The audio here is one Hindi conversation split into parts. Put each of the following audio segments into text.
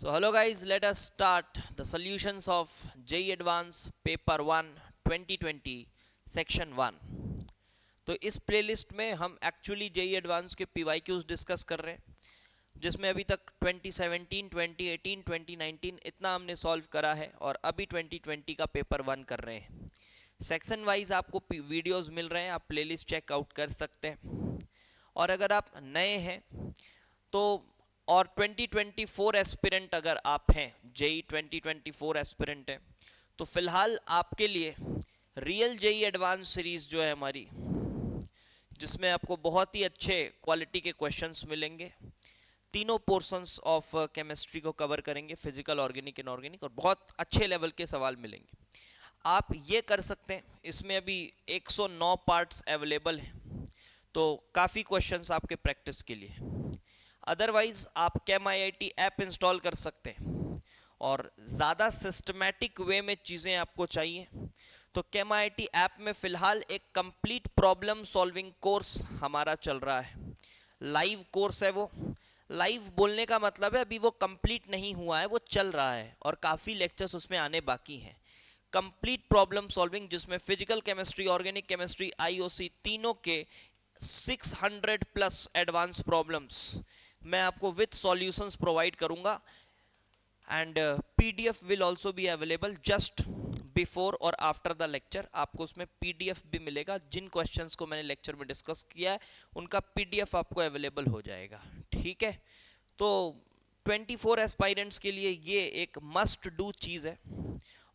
So hello guys, let us start the solutions of JEE Advanced Paper 1 2020 Section 1। तो इस प्लेलिस्ट में हम एक्चुअली JEE Advanced के PYQs डिस्कस कर रहे हैं, जिसमें अभी तक 2017, 2018, 2019 इतना हमने सॉल्व करा है और अभी 2020 का पेपर 1 कर रहे हैं। सेक्शन वाइज आपको वीडियोस मिल रहे हैं, आप प्लेलिस्ट चेकआउट कर सकते हैं। और अगर आप नए हैं तो और 2024 एस्पिरेंट अगर आप हैं, जेई 2024 एस्पिरेंट है, तो फिलहाल आपके लिए रियल जेई एडवांस सीरीज जो है हमारी, जिसमें आपको बहुत ही अच्छे क्वालिटी के क्वेश्चंस मिलेंगे, तीनों पोर्शंस ऑफ केमिस्ट्री को कवर करेंगे, फिजिकल, ऑर्गेनिक, इनऑर्गेनिक, और बहुत अच्छे लेवल के सवाल मिलेंगे। आप ये कर सकते हैं, इसमें अभी 109 पार्ट्स अवेलेबल हैं, तो काफ़ी क्वेश्चंस आपके प्रैक्टिस के लिए। अदरवाइज आप ChemIIT ऐप इंस्टॉल कर सकते हैं, और ज़्यादा सिस्टमैटिक वे में चीज़ें आपको चाहिए तो ChemIIT ऐप में फ़िलहाल एक कंप्लीट प्रॉब्लम सॉल्विंग कोर्स हमारा चल रहा है। लाइव कोर्स है वो। लाइव बोलने का मतलब है अभी वो कंप्लीट नहीं हुआ है, वो चल रहा है और काफ़ी लेक्चर्स उसमें आने बाकी हैं। कंप्लीट प्रॉब्लम सॉल्विंग, जिसमें physical chemistry, organic chemistry, IOC तीनों के 600 प्लस एडवांस प्रॉब्लम्स मैं आपको विथ सॉल्यूशंस प्रोवाइड करूंगा। And PDF will also be available just before और आफ्टर द लेक्चर। आपको उसमें PDF भी मिलेगा। जिन क्वेश्चंस को मैंने लेक्चर में डिस्कस किया है उनका PDF आपको अवेलेबल हो जाएगा, ठीक है। तो 24 एस्पायरेंट्स के लिए ये एक मस्ट डू चीज़ है।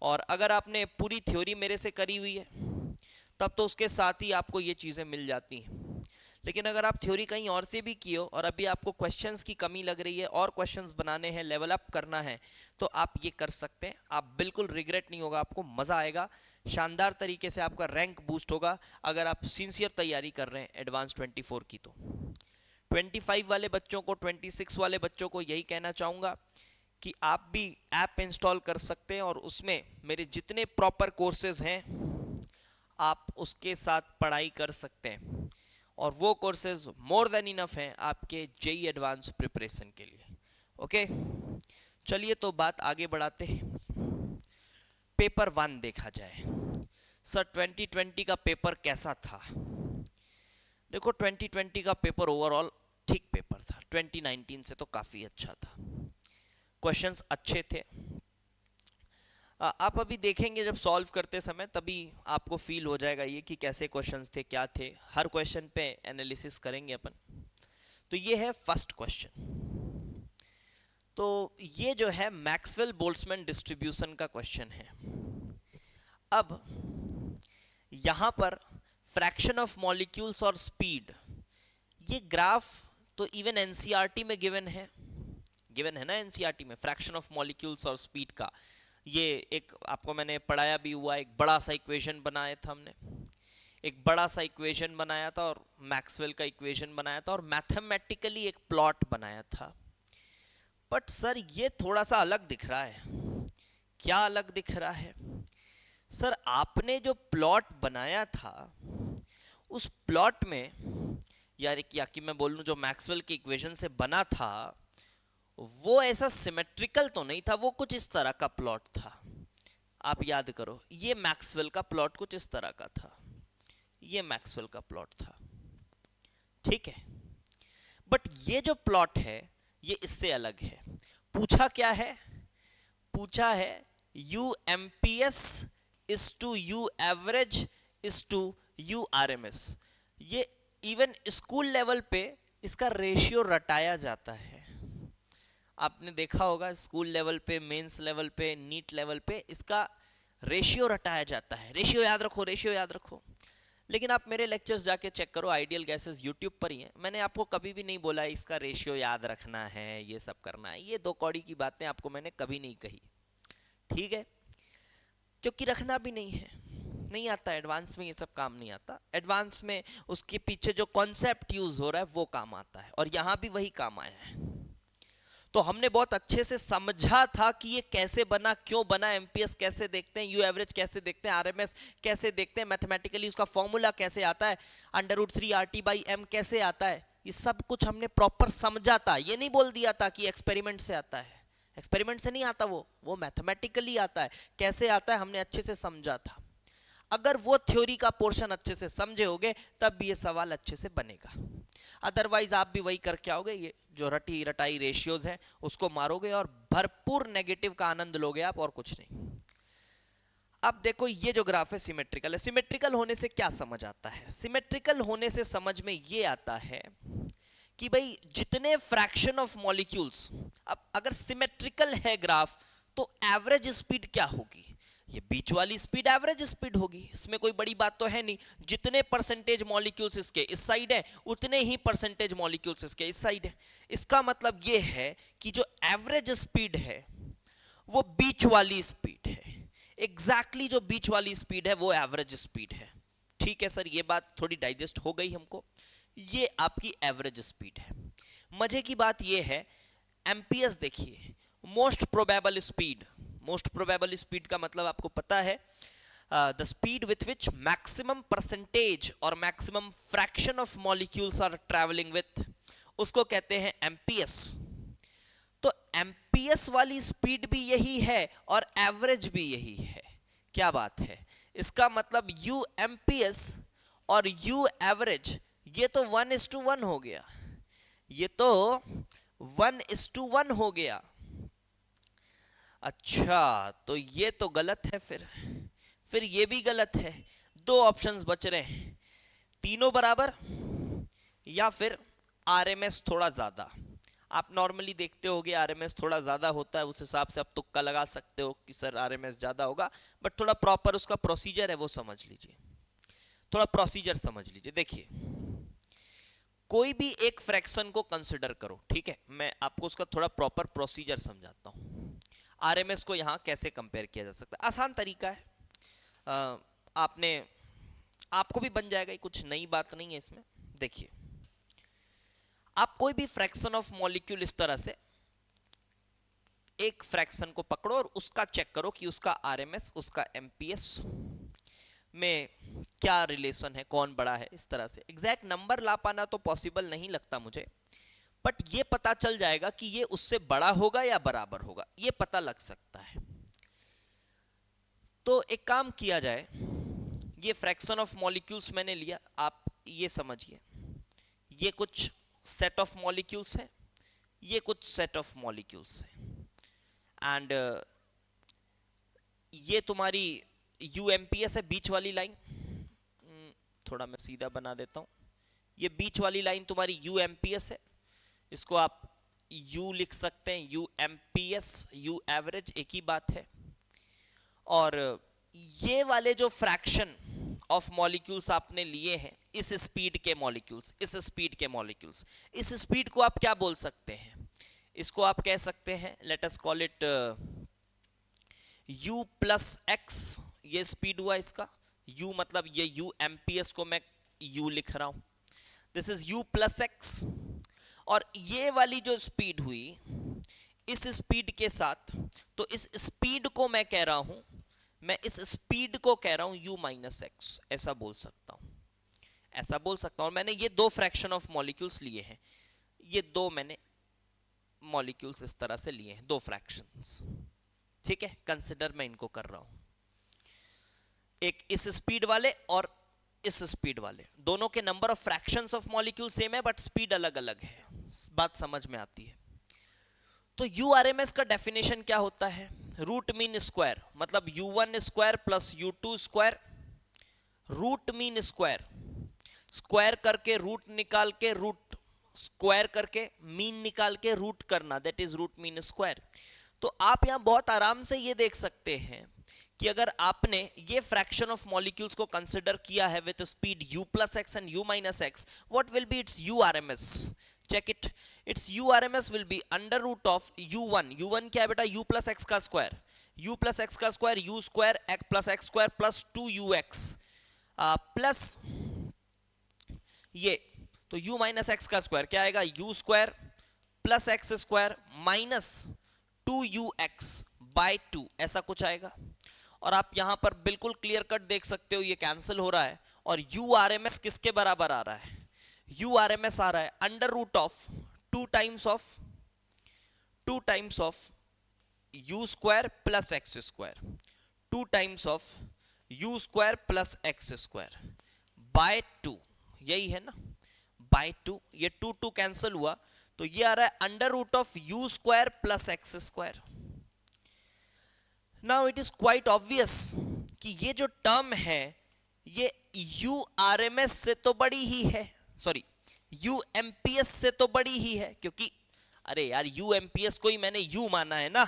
और अगर आपने पूरी थ्योरी मेरे से करी हुई है तब तो उसके साथ ही आपको ये चीज़ें मिल जाती हैं। लेकिन अगर आप थ्योरी कहीं और से भी किए हो और अभी आपको क्वेश्चंस की कमी लग रही है और क्वेश्चंस बनाने हैं, लेवल अप करना है, तो आप ये कर सकते हैं। आप बिल्कुल रिग्रेट नहीं होगा, आपको मज़ा आएगा, शानदार तरीके से आपका रैंक बूस्ट होगा अगर आप सिंसियर तैयारी कर रहे हैं एडवांस 24 की। तो 25 वाले बच्चों को, 26 वाले बच्चों को यही कहना चाहूँगा कि आप भी ऐप इंस्टॉल कर सकते हैं और उसमें मेरे जितने प्रॉपर कोर्सेज हैं आप उसके साथ पढ़ाई कर सकते हैं, और वो कोर्सेज मोर देन इनफ हैं आपके JEE एडवांस प्रिपरेशन के लिए। ओके, चलिए तो बात आगे बढ़ाते हैं। पेपर 1 देखा जाए। सर 2020 का पेपर कैसा था? देखो 2020 का पेपर ओवरऑल ठीक पेपर था, 2019 से तो काफ़ी अच्छा था। क्वेश्चंस अच्छे थे। आप अभी देखेंगे जब सॉल्व करते समय, तभी आपको फील हो जाएगा ये कि कैसे क्वेश्चंस थे, क्या थे। हर क्वेश्चन पे एनालिसिस करेंगे अपन। तो ये है फर्स्ट क्वेश्चन। तो ये जो है मैक्सवेल बोल्ट्जमैन डिस्ट्रीब्यूशन का क्वेश्चन है। अब यहाँ पर फ्रैक्शन ऑफ मॉलिक्यूल्स और स्पीड, ये ग्राफ तो इवन NCERT में गिवन है ना, NCERT में फ्रैक्शन ऑफ मॉलिक्यूल्स और स्पीड का ये एक आपको मैंने पढ़ाया भी हुआ। एक बड़ा सा इक्वेशन बनाया था हमने, एक बड़ा सा इक्वेशन बनाया था और मैक्सवेल का इक्वेशन बनाया था और मैथमेटिकली एक प्लॉट बनाया था। बट सर ये थोड़ा सा अलग दिख रहा है। क्या अलग दिख रहा है? सर आपने जो प्लॉट बनाया था उस प्लॉट में, यार या कि मैं बोल लूं जो मैक्सवेल के इक्वेशन से बना था, वो ऐसा सिमेट्रिकल तो नहीं था, वो कुछ इस तरह का प्लॉट था। आप याद करो, ये मैक्सवेल का प्लॉट कुछ इस तरह का था, ये मैक्सवेल का प्लॉट था, ठीक है। बट ये जो प्लॉट है ये इससे अलग है। पूछा क्या है? पूछा है UMPS is to U average is to U RMS। ये इवन स्कूल लेवल पे इसका रेशियो रटाया जाता है। आपने देखा होगा स्कूल लेवल पे, मेंस लेवल पे, नीट लेवल पे इसका रेशियो रटाया जाता है। रेशियो याद रखो, रेशियो याद रखो। लेकिन आप मेरे लेक्चर्स जाके चेक करो, आइडियल गैसेस यूट्यूब पर ही हैं। मैंने आपको कभी भी नहीं बोला इसका रेशियो याद रखना है, ये सब करना है। ये दो कौड़ी की बातें आपको मैंने कभी नहीं कही, ठीक है, क्योंकि रखना भी नहीं है, नहीं आता एडवांस में, ये सब काम नहीं आता। एडवांस में उसके पीछे जो कॉन्सेप्ट यूज हो रहा है वो काम आता है, और यहाँ भी वही काम आया है। तो हमने बहुत अच्छे से समझा था कि ये कैसे बना, क्यों बना, MPS कैसे देखते हैं, U एवरेज कैसे देखते हैं, RMS कैसे देखते हैं, मैथमेटिकली उसका फॉर्मूला कैसे आता है, √3 RT/m कैसे आता है। ये सब कुछ हमने प्रॉपर समझा था। ये नहीं बोल दिया था कि एक्सपेरिमेंट से आता है। एक्सपेरिमेंट से नहीं आता, वो मैथमेटिकली आता है। कैसे आता है हमने अच्छे से समझा था। अगर वो थ्योरी का पोर्शन अच्छे से समझे होगे तब भी ये सवाल अच्छे से बनेगा, अदरवाइज आप भी वही करके आओगे, ये जो रटी रटाई रेशियोज हैं उसको मारोगे और भरपूर नेगेटिव का आनंद लोगे आप, और कुछ नहीं। अब देखो ये जो ग्राफ है सिमेट्रिकल है। सिमेट्रिकल होने से क्या समझ आता है? सिमेट्रिकल होने से समझ में ये आता है कि भाई जितने फ्रैक्शन ऑफ मॉलिक्यूल्स, अब अगर सिमेट्रिकल है ग्राफ तो एवरेज स्पीड क्या होगी? ये बीच वाली स्पीड एवरेज स्पीड होगी, इसमें कोई बड़ी बात तो है नहीं। जितने परसेंटेज मॉलिक्यूल्स इसके इस साइड है उतने ही परसेंटेज मॉलिक्यूल्स इसके इस साइड है। इसका मतलब ये है कि जो एवरेज स्पीड है वो बीच वाली स्पीड है, एग्जैक्टली जो बीच वाली स्पीड है वो एवरेज स्पीड है। ठीक है सर, ये बात थोड़ी डाइजेस्ट हो गई हमको। ये आपकी एवरेज स्पीड है। मजे की बात ये है, एम्पियर्स देखिए, most probable speed. Most probable speed का मतलब आपको पता है, the speed with which maximum percentage और maximum fraction of molecules are travelling with, उसको कहते हैं एम्पियर्स। तो एम्पियर्स वाली स्पीड भी यही है और एवरेज भी यही है। क्या बात है? इसका मतलब यू एम्पियर्स और यू एवरेज, ये तो 1:1 हो गया, ये तो 1:1 हो गया। अच्छा, तो ये तो गलत है, फिर ये भी गलत है। दो ऑप्शंस बच रहे हैं, तीनों बराबर या फिर आरएमएस थोड़ा ज्यादा। आप नॉर्मली देखते होगे आरएमएस थोड़ा ज्यादा होता है, उस हिसाब से आप तुक्का लगा सकते हो कि सर आरएमएस ज्यादा होगा, बट थोड़ा प्रॉपर उसका प्रोसीजर है वो समझ लीजिए, थोड़ा प्रोसीजर समझ लीजिए। देखिए, कोई भी एक फ्रैक्शन को कंसिडर करो, ठीक है, मैं आपको उसका थोड़ा प्रॉपर प्रोसीजर समझाता हूँ। आरएमएस को यहाँ कैसे कंपेयर किया जा सकता है, आसान तरीका है। आपको भी बन जाएगा, कुछ नई बात नहीं है इसमें। देखिए, आप कोई भी फ्रैक्शन ऑफ मॉलिक्यूल इस तरह से एक फ्रैक्शन को पकड़ो और उसका चेक करो कि उसका आरएमएस उसका एमपीएस में क्या रिलेशन है, कौन बड़ा है। इस तरह से एग्जैक्ट नंबर ला पाना तो पॉसिबल नहीं लगता मुझे, बट ये पता चल जाएगा कि ये उससे बड़ा होगा या बराबर होगा, ये पता लग सकता है। तो एक काम किया जाए, ये फ्रैक्शन ऑफ मॉलिक्यूल्स मैंने लिया, आप ये समझिए, ये कुछ सेट ऑफ मॉलिक्यूल्स हैं, ये कुछ सेट ऑफ मॉलिक्यूल्स हैं, एंड ये तुम्हारी यूएमपीएस है, बीच वाली लाइन। थोड़ा मैं सीधा बना देता हूं, ये बीच वाली लाइन तुम्हारी यूएमपीएस है, इसको आप U लिख सकते हैं, यू एमपीएस, यू एवरेज एक ही बात है। और ये वाले जो फ्रैक्शन ऑफ मॉलिक्यूल्स आपने लिए हैं, इस स्पीड के मॉलिक्यूल्स, इस स्पीड के मॉलिक्यूल्स, इस स्पीड को आप क्या बोल सकते हैं? इसको आप कह सकते हैं, let us call it U plus x, ये स्पीड हुआ इसका। U मतलब ये U एमपीएस को मैं U लिख रहा हूं, this is U plus x. और ये वाली जो स्पीड हुई इस स्पीड के साथ, तो इस स्पीड को मैं कह रहा हूं, मैं इस स्पीड को कह रहा हूं U माइनस एक्स, ऐसा बोल सकता हूं, ऐसा बोल सकता हूं। और मैंने ये दो फ्रैक्शन ऑफ मॉलिक्यूल्स लिए हैं, ये दो मैंने मॉलिक्यूल्स इस तरह से लिए हैं, दो फ्रैक्शंस, ठीक है, कंसिडर मैं इनको कर रहा हूं, एक इस स्पीड वाले और इस स्पीड वाले, दोनों के number of fractions of molecule same है बट स्पीड अलग अलग है। बात समझ में आती है? तो यूआरएमएस का डेफिनेशन क्या होता है? रूट मीन स्क्वायर, मतलब U1 square plus U2 square, root mean square, square करके रूट निकाल के, रूट स्क्वायर करके मीन निकाल के रूट करना, that is root mean square. तो आप यहां बहुत आराम से ये देख सकते हैं कि अगर आपने ये फ्रैक्शन ऑफ मॉलिक्यूल्स को कंसिडर किया है with speed U plus x and U minus x, what will be its URMS? Check it, its URMS will be under root of U1, U1 क्या है बेटा? U प्लस एक्स का स्क्वायर, U प्लस एक्स का square, U square plus x square plus 2UX plus ये, तो U माइनस एक्स का स्क्वायर क्या आएगा? U square plus x square minus 2UX bye 2, ऐसा कुछ आएगा। और आप यहां पर बिल्कुल क्लियर कट देख सकते हो ये कैंसिल हो रहा है, और URMS किसके बराबर आ रहा है? URMS आ रहा है under root of 2 times of u square plus x square, 2 times of u square plus x square by 2, यही है ना, बाय 2, ये 2 2 कैंसिल हुआ तो ये आ रहा है under root of u square plus x square. Now it is quite obvious कि ये जो टर्म है ये u RMS से तो बड़ी ही है, सॉरी u MPS से तो बड़ी ही है, क्योंकि अरे यार u MPS को ही मैंने u माना है ना,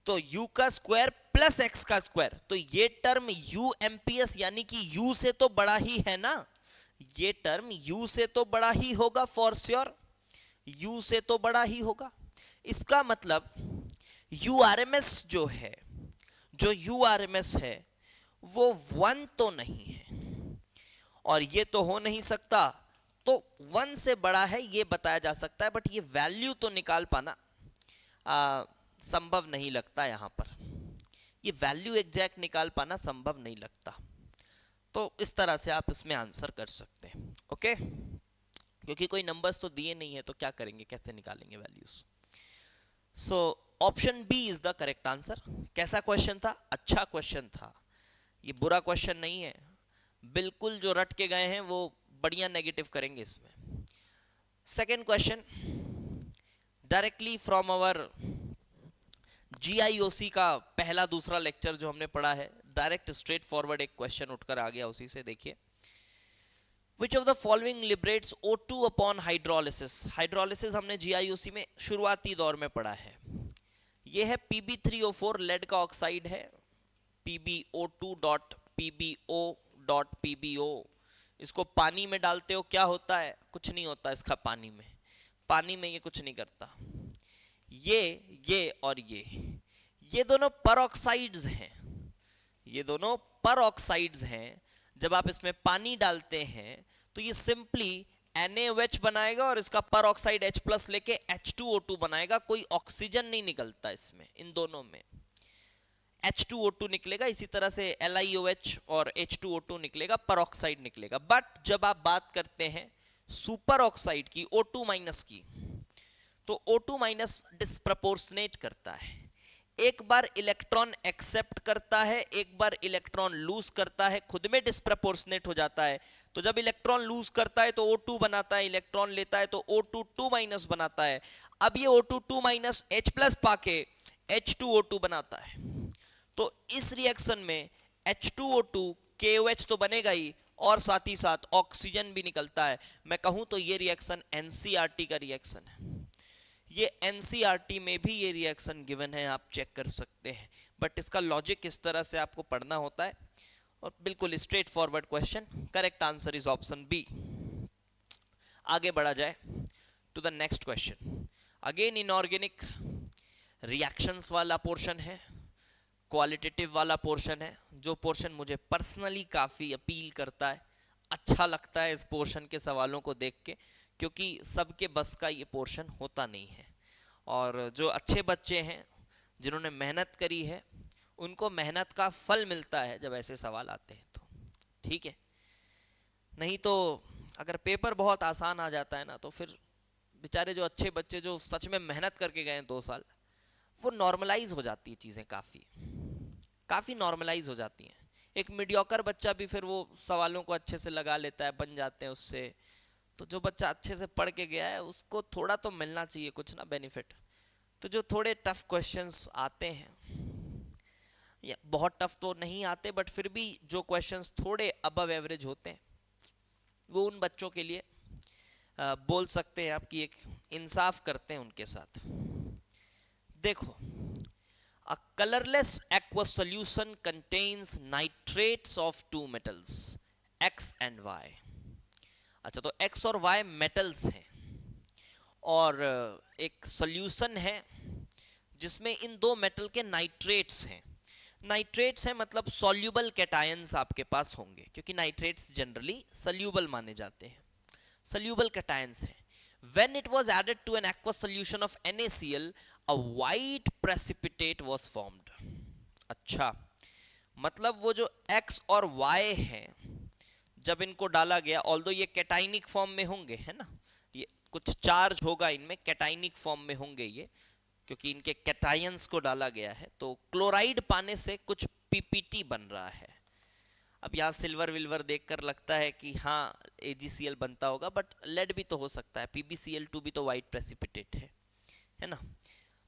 तो u का स्क्वायर प्लस x का स्क्वायर, तो ये टर्म u MPS यानी कि u से तो बड़ा ही है ना, ये टर्म u से तो बड़ा ही होगा फॉर श्योर, u से तो बड़ा ही होगा। इसका मतलब URMS जो है, जो URMS है वो 1 तो नहीं है और ये तो हो नहीं सकता, तो 1 से बड़ा है ये बताया जा सकता है, बट ये वैल्यू तो निकाल पाना संभव नहीं लगता, यहाँ पर ये वैल्यू एग्जैक्ट निकाल पाना संभव नहीं लगता। तो इस तरह से आप इसमें आंसर कर सकते हैं, ओके, क्योंकि कोई नंबर्स तो दिए नहीं है तो क्या करेंगे, कैसे निकालेंगे values. So option B is the correct answer. कैसा क्वेश्चन था, अच्छा क्वेश्चन था, ये बुरा क्वेश्चन नहीं है, बिल्कुल जो रट के गए हैं वो बढ़िया नेगेटिव करेंगे इसमें। Second question directly from our GIOC का पहला दूसरा लेक्चर जो हमने पढ़ा है, डायरेक्ट स्ट्रेट फॉरवर्ड एक क्वेश्चन उठकर आ गया उसी से। देखिए, Which of the following liberates O2 upon hydrolysis? Hydrolysis हमने GIOC में शुरुआती दौर में पढ़ा है। ये है Pb3O4 लेड का ऑक्साइड है, PbO2.PbO.PbO। इसको पानी में डालते हो क्या होता है, कुछ नहीं होता इसका, पानी में ये कुछ नहीं करता। ये और ये दोनों परऑक्साइड्स हैं, ये दोनों परऑक्साइड्स हैं। जब आप इसमें पानी डालते हैं तो ये सिंपली NaOH बनाएगा और इसका परऑक्साइड H प्लस लेके H2O2 बनाएगा, कोई ऑक्सीजन नहीं निकलता इसमें, इन दोनों में H2O2 निकलेगा, इसी तरह से LiOH और H2O2 निकलेगा, परऑक्साइड निकलेगा। बट जब आप बात करते हैं सुपर ऑक्साइड की, O2 माइनस की, तो O2 माइनस डिस्प्रपोर्शनेट करता है, एक बार इलेक्ट्रॉन एक्सेप्ट करता है, एक बार इलेक्ट्रॉन लूज करता है, खुद में डिस्प्रपोर्शनेट हो जाता है। तो जब इलेक्ट्रॉन लूज करता है तो O2 बनाता है, इलेक्ट्रॉन लेता है तो O2 2 माइनस बनाता है। अब ये O2 2 माइनस H प्लस पाके H2O2 बनाता है, तो इस रिएक्शन में H2O2 KOH तो बनेगा ही और साथ ही साथ ऑक्सीजन भी निकलता है। मैं कहूं तो ये रिएक्शन NCERT का रिएक्शन है, ये NCERT में भी ये रिएक्शन गिवन है, आप चेक कर सकते हैं। बट इसका लॉजिक इस तरह से आपको पढ़ना होता है और बिल्कुल straightforward question. Correct answer is option B. आगे बढ़ा जाए to the next question. Again inorganic reactions वाला पोर्शन है, क्वालिटेटिव वाला पोर्शन है, जो पोर्शन मुझे पर्सनली काफ़ी अपील करता है, अच्छा लगता है इस पोर्शन के सवालों को देख के, क्योंकि सबके बस का ये पोर्शन होता नहीं है। और जो अच्छे बच्चे हैं जिन्होंने मेहनत करी है, उनको मेहनत का फल मिलता है जब ऐसे सवाल आते हैं तो, ठीक है। नहीं तो अगर पेपर बहुत आसान आ जाता है ना, तो फिर बेचारे जो अच्छे बच्चे जो सच में मेहनत करके गए हैं 2 साल, वो नॉर्मलाइज हो जाती है चीज़ें, काफ़ी नॉर्मलाइज हो जाती हैं। एक मीडियोकर बच्चा भी फिर वो सवालों को अच्छे से लगा लेता है, बन जाते हैं उससे। तो जो बच्चा अच्छे से पढ़ के गया है उसको थोड़ा तो मिलना चाहिए कुछ ना बेनिफिट। तो जो थोड़े टफ क्वेश्चंस आते हैं, या बहुत टफ तो नहीं आते, बट फिर भी जो क्वेश्चंस थोड़े अबव एवरेज होते हैं, वो उन बच्चों के लिए बोल सकते हैं आप कि एक इंसाफ करते हैं उनके साथ। देखो, a colorless aqueous solution contains nitrates of 2 metals X and Y। अच्छा, तो X और Y मेटल्स हैं और एक सॉल्यूशन है जिसमें इन 2 मेटल के नाइट्रेट्स हैं। नाइट्रेट्स हैं मतलब सॉल्यूबल कैटायंस आपके पास होंगे, क्योंकि नाइट्रेट्स जनरली सॉल्यूबल माने जाते हैं, सॉल्यूबल कैटायंस हैं। When it was added to an aqueous solution of NaCl, a white precipitate was formed। अच्छा, मतलब वो जो X और Y हैं, जब इनको डाला गया, ऑल्दो ये कैटाइनिक फॉर्म में होंगे, है ना, ये कुछ चार्ज होगा इनमें, कैटाइनिक फॉर्म में होंगे ये, क्योंकि इनके कैटायंस को डाला गया है, तो क्लोराइड पाने से कुछ पीपीटी बन रहा है। अब यहाँ सिल्वर विल्वर देखकर लगता है कि हाँ AgCl बनता होगा, बट लेड भी तो हो सकता है, PbCl2 भी तो वाइट प्रेसिपिटेट है ना।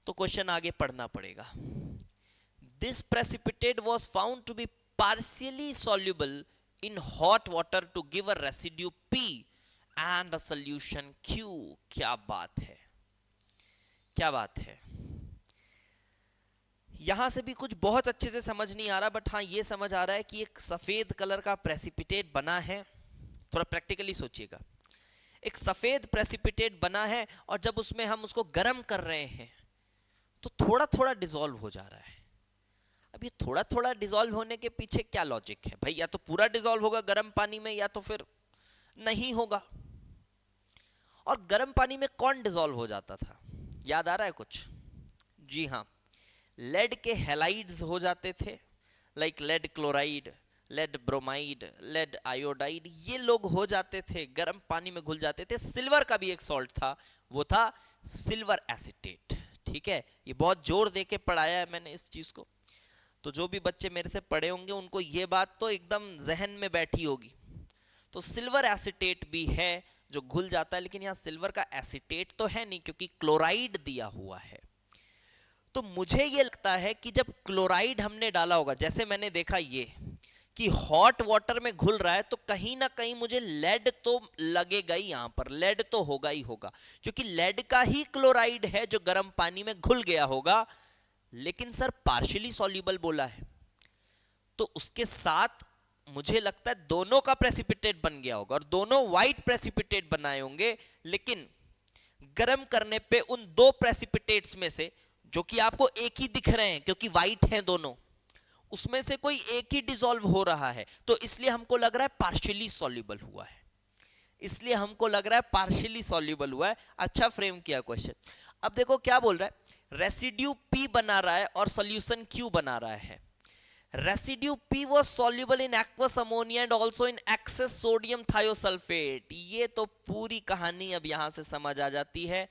तो क्वेश्चन आगे पढ़ना पड़ेगा। This precipitate was found to be partially soluble in hot water to give a residue P and a solution Q। क्या बात है, क्या बात है। यहां से भी कुछ बहुत अच्छे से समझ नहीं आ रहा, बट हाँ ये समझ आ रहा है कि एक सफेद कलर का प्रेसिपिटेट बना है। थोड़ा प्रैक्टिकली सोचिएगा, एक सफेद प्रेसिपिटेट बना है और जब उसमें हम उसको गर्म कर रहे हैं तो थोड़ा थोड़ा डिसॉल्व हो जा रहा है। अब ये थोड़ा थोड़ा डिसॉल्व होने के पीछे क्या लॉजिक है भाई? या तो पूरा डिसॉल्व होगा गर्म पानी में, या तो फिर नहीं होगा। और गर्म पानी में कौन डिसॉल्व हो जाता था, याद आ रहा है कुछ? जी हाँ, लेड के हैलाइड्स हो जाते थे, like lead chloride, lead bromide, lead iodide, ये लोग हो जाते थे, गर्म पानी में घुल जाते थे। सिल्वर का भी एक सॉल्ट था, वो था सिल्वर एसिटेट। ठीक है, ये बहुत जोर दे के पढ़ाया है मैंने इस चीज को, तो जो भी बच्चे मेरे से पढ़े होंगे उनको ये बात तो एकदम जहन में बैठी होगी। तो सिल्वर एसिटेट भी है जो घुल जाता है, लेकिन यहाँ सिल्वर का एसिटेट तो है नहीं क्योंकि क्लोराइड दिया हुआ है। तो मुझे ये लगता है कि जब क्लोराइड हमने डाला होगा, जैसे मैंने देखा ये कि हॉट वाटर में घुल रहा है, तो कहीं ना कहीं मुझे लेड तो लगेगा ही, यहां पर लेड तो होगा ही होगा, क्योंकि लेड का ही क्लोराइड है जो गर्म पानी में घुल गया होगा। लेकिन सर पार्शियली सॉल्युबल बोला है, तो उसके साथ मुझे लगता है दोनों का प्रेसिपिटेट बन गया होगा और दोनों व्हाइट प्रेसिपिटेट बनाए होंगे। लेकिन गर्म करने पे उन दो प्रेसिपिटेट्स में से, जो कि आपको एक ही दिख रहे हैं क्योंकि व्हाइट हैं दोनों, उसमें से कोई एक ही डिसॉल्व हो रहा है, तो इसलिए हमको लग रहा है पार्शियली सॉल्युबल हुआ है। इसलिए हमको लग रहा है पार्शियली सॉल्युबल हुआ है। अच्छा फ्रेम किया क्वेश्चन। अब देखो क्या बोल रहा है, रेसिड्यू P बना रहा है और सॉल्यूशन Q बना रहा है। Residue P was soluble in aqueous ammonia and also in excess sodium thiosulfate। ये तो पूरी कहानी अब यहां से समझ आ जाती है।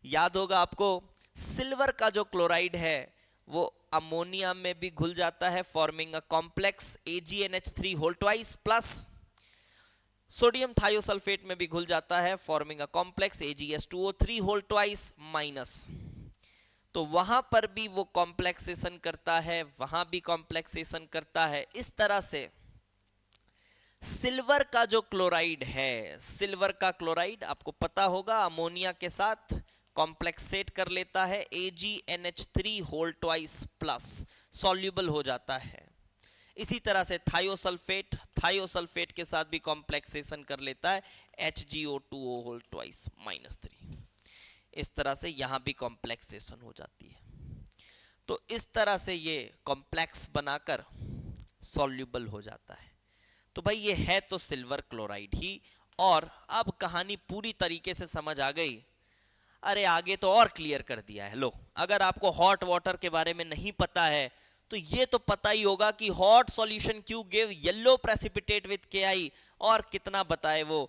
याद होगा आपको, सिल्वर का जो क्लोराइड है वो अमोनिया में भी घुल जाता है, forming a complex AgNH3 whole twice, plus sodium thiosulphate में भी घुल जाता है, forming a complex AgS2O3 whole twice minus. तो वहां पर भी वो कॉम्प्लेक्सेशन करता है, वहां भी कॉम्प्लेक्सेशन करता है। इस तरह से सिल्वर का जो क्लोराइड है, सिल्वर का क्लोराइड आपको पता होगा अमोनिया के साथ कॉम्प्लेक्सेट कर लेता है, AgNH3 whole twice plus soluble हो जाता है। इसी तरह से थायोसल्फेट, थायोसल्फेट के साथ भी कॉम्प्लेक्सेशन कर लेता है, HgO2O होल ट्वाइस -3। इस तरह से यहां भी कॉम्प्लेक्सेशन हो जाती है। तो इस तरह से ये कॉम्प्लेक्स बनाकर सॉल्युबल हो जाता है। तो भाई ये है तो सिल्वर क्लोराइड ही। और अब कहानी पूरी तरीके से समझ आ गई। अरे आगे तो और क्लियर कर दिया है। लो, अगर आपको हॉट वाटर के बारे में नहीं पता है तो ये तो पता ही होगा कि hot solution Q give yellow precipitate with Ki। और कितना बताए वो,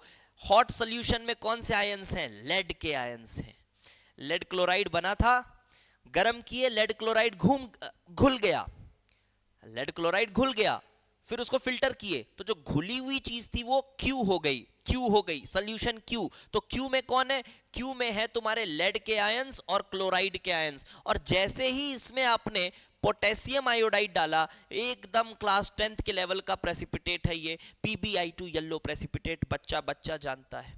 हॉट सॉल्यूशन में कौन से आयंस हैं? लेड के आयंस हैं। लेड क्लोराइड बना था, गर्म किए, लेड क्लोराइड घुल गया, लेड क्लोराइड घुल गया, फिर उसको फिल्टर किए तो जो घुली हुई चीज थी वो Q हो गई, Q हो गई, सॉल्यूशन Q। तो Q में कौन है? Q में है तुम्हारे लेड के आयंस और क्लोराइड के आयंस। और जैसे ही इसमें आपने पोटेशियम आयोडाइड डाला, एकदम क्लास 10th के लेवल का प्रेसिपिटेट है ये, PbI2 येलो प्रेसिपिटेट, बच्चा बच्चा जानता है।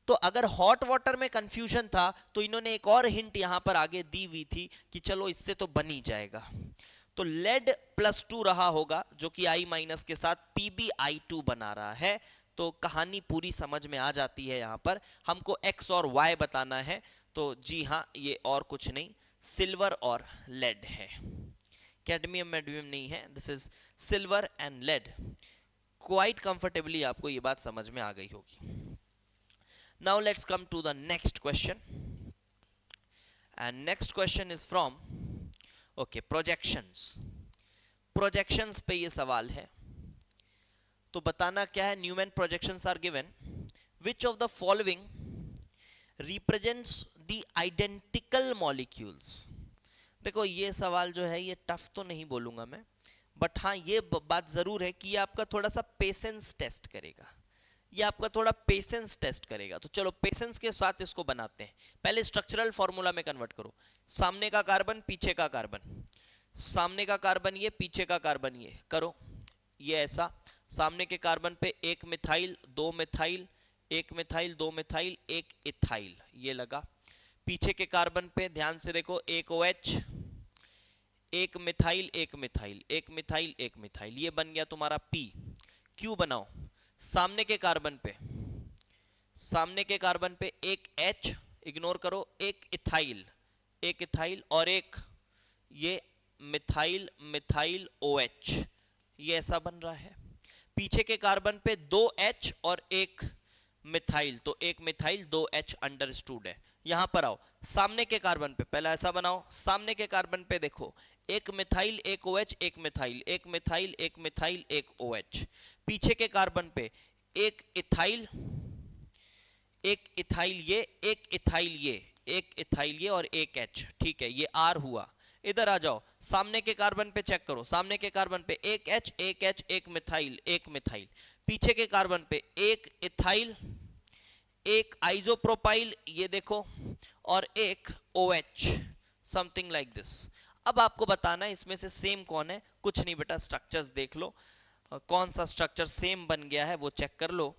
तो अगर हॉट वाटर में कंफ्यूजन था तो इन्होंने एक और हिंट यहां पर आगे दी हुई थी कि चलो इससे तो बन ही जाएगा। तो लेड +2 रहा होगा जो कि I- के साथ PbI2 बना रहा है। तो कहानी पूरी समझ में आ जाती है। यहां पर हमको X और Y बताना है। तो जी हाँ, ये और कुछ नहीं, सिल्वर और लेड है, कैडमियम मेडमियम नहीं है। This is silver and lead. Quite comfortably आपको ये बात समझ में आ गई होगी। Now let's come to the next question, and next question is from projections। projections पे ये सवाल है, तो बताना क्या है। Newman projections are given, which of the following represents the identical molecules. देखो ये सवाल जो है ये टफ तो नहीं बोलूंगा मैं, बट हाँ ये बात जरूर है कि ये आपका थोड़ा सा पेशेंस टेस्ट करेगा, ये आपका थोड़ा पेशेंस टेस्ट करेगा। तो चलो पेशेंस के साथ इसको बनाते हैं। पहले स्ट्रक्चरल फॉर्मूला में कन्वर्ट करो। सामने का कार्बन पीछे का कार्बन, सामने का कार्बन ये पीछे का कार्बन ये, करो ये ऐसा। सामने के कार्बन पे एक मिथाइल दो मिथाइल, एक मिथाइल दो मिथाइल एक इथाइल, ये लगा। पीछे के कार्बन पे ध्यान से देखो, एक OH, एक मिथाइल एक मिथाइल, एक मिथाइल एक मिथाइल, ये बन गया तुम्हारा P। Q बनाओ। सामने के कार्बन पे, सामने के कार्बन पे एक H, इग्नोर करो, एक इथाइल, एक इथाइल और एक ये मिथाइल मिथाइल OH, ये ऐसा बन रहा है। पीछे के कार्बन पे दो H और एक मिथाइल, तो एक मिथाइल दो H अंडरस्टूड है। यहां पर आओ, सामने के कार्बन पे पहला ऐसा बनाओ। सामने के कार्बन पे देखो, एक मिथाइल एक OH, एक मिथाइल, एक मिथाइल एक मिथाइल एक OH। पीछे के कार्बन पे एक इथाइल, एक इथाइल ये, एक इथाइल ये, एक इथाइल ये और एक H, ठीक है, ये R हुआ। इधर आ जाओ, सामने के कार्बन पे चेक करो, सामने के कार्बन पे एक H, एक H, एक मिथाइल, एक मिथाइल। पीछे के कार्बन पे एक इथाइल, एक आइसोप्रोपाइल, ये देखो, और एक OH, समथिंग लाइक दिस। अब आपको बताना है इसमें से सेम कौन है। कुछ नहीं बेटा, स्ट्रक्चर्स देख लो, कौन सा स्ट्रक्चर सेम बन गया है वो चेक कर लो।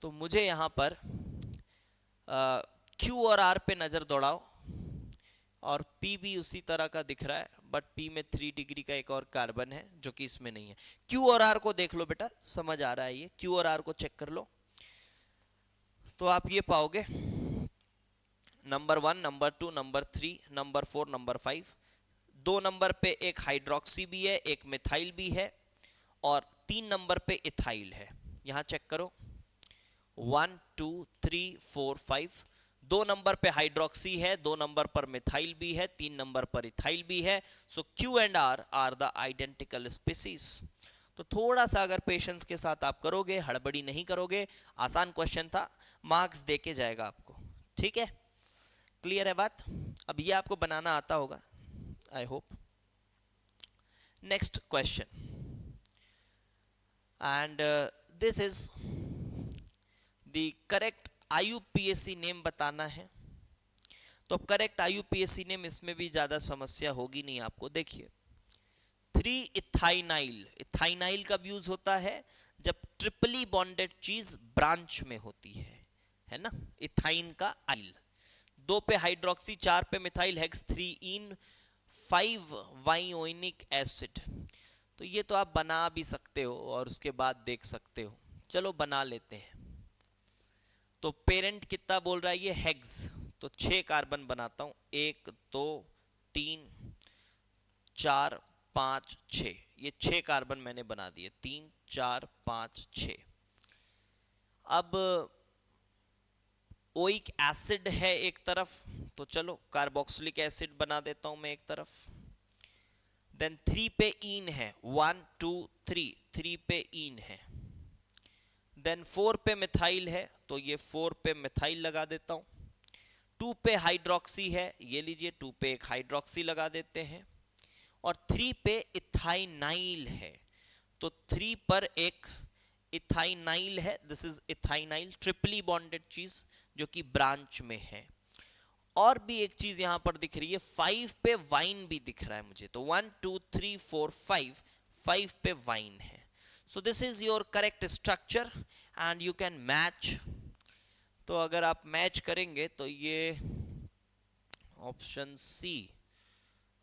तो मुझे यहां पर Q और R पे नजर दौड़ाओ, और P भी उसी तरह का दिख रहा है, बट P में 3 डिग्री का एक और कार्बन है जो कि इसमें नहीं है। Q और R को देख लो बेटा, समझ आ रहा है ये, Q और R को चेक कर लो, तो आप ये पाओगे number 1, number 2, number 3, number 4, number 5। 2 number पे एक हाइड्रोक्सी भी है, एक मिथाइल भी है, और 3 नंबर पे इथाइल है। यहां चेक करो, 1 2 3 4 5। 2 नंबर पे हाइड्रोक्सी है, 2 नंबर पर मिथाइल भी है, 3 नंबर पर इथाइल भी है। So Q and R are the identical species. तो थोड़ा सा अगर पेशेंस के साथ आप करोगे, हड़बड़ी नहीं करोगे, आसान क्वेश्चन था, मार्क्स देके जाएगा आपको, ठीक है। क्लियर है बात? अब ये आपको बनाना आता होगा, I hope. Next question, and this is the correct IUPAC name बताना है। तो अब करेक्ट IUPAC नेम, इसमें भी ज्यादा समस्या होगी नहीं आपको। देखिए 3 इथाइनाइल, इथाइनाइल कब यूज होता है? जब ट्रिपली बॉन्डेड चीज ब्रांच में होती है ना, इथाइन का आइल। 2 पे हाइड्रोक्सी, 4 पे मिथाइल हेक्स 3 इन 5 वाइओनिक एसिड। तो ये तो आप बना भी सकते हो और उसके बाद देख सकते हो, चलो बना लेते हैं। तो पेरेंट कितना बोल रहा है ये? हेक्स, तो 6 कार्बन बनाता हूं, 1 2 3 4 5 6, ये 6 कार्बन मैंने बना दिए, 3 4 5 6। अब ओइक एसिड है एक तरफ, तो चलो कार्बोक्सिलिक एसिड बना देता हूं मैं एक तरफ। देन 3 पे ईन है, 1 2 3, 3 पे ईन है। देन 4 पे मिथाइल है, तो ये 4 पे मिथाइल लगा देता हूं। 2 पे हाइड्रोक्सी है, ये लीजिए 2 पे एक हाइड्रोक्सी लगा देते हैं। और 3 पे इथाइनाइल है, तो 3 पर एक इथाइनाइल है, दिस इज इथाइनाइल, ट्रिपली बॉन्डेड चीज जो कि ब्रांच में है। और भी एक चीज यहां पर दिख रही है, 5 पे वाइन भी दिख रहा है मुझे, तो 1 2 3 4 5, 5 पे वाइन है। So this is your correct structure and you can match. तो अगर आप मैच करेंगे तो ये ऑप्शन सी,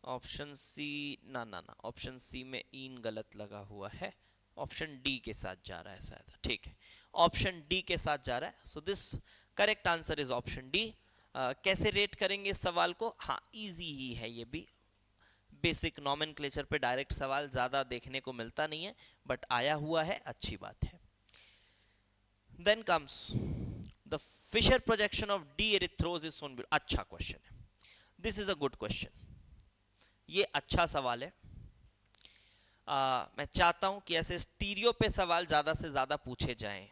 ऑप्शन सी ना ना ना, ऑप्शन सी में इन गलत लगा हुआ है, ऑप्शन डी के साथ जा रहा है शायद, ठीक है, ऑप्शन डी के साथ जा रहा है। So this correct answer is option D. कैसे रेट करेंगे इस सवाल को? हाँ इजी ही है, ये भी बेसिक नॉमेनक्लेचर पे डायरेक्ट सवाल ज्यादा देखने को मिलता नहीं है, बट आया हुआ है, अच्छी बात है। Then comes the Fischer projection of D एरिथ्रोसिस सोन, अच्छा क्वेश्चन है, this is a good question, ये अच्छा सवाल है। मैं चाहता हूं कि ऐसे स्टीरियो पे सवाल ज्यादा से ज्यादा पूछे जाएं,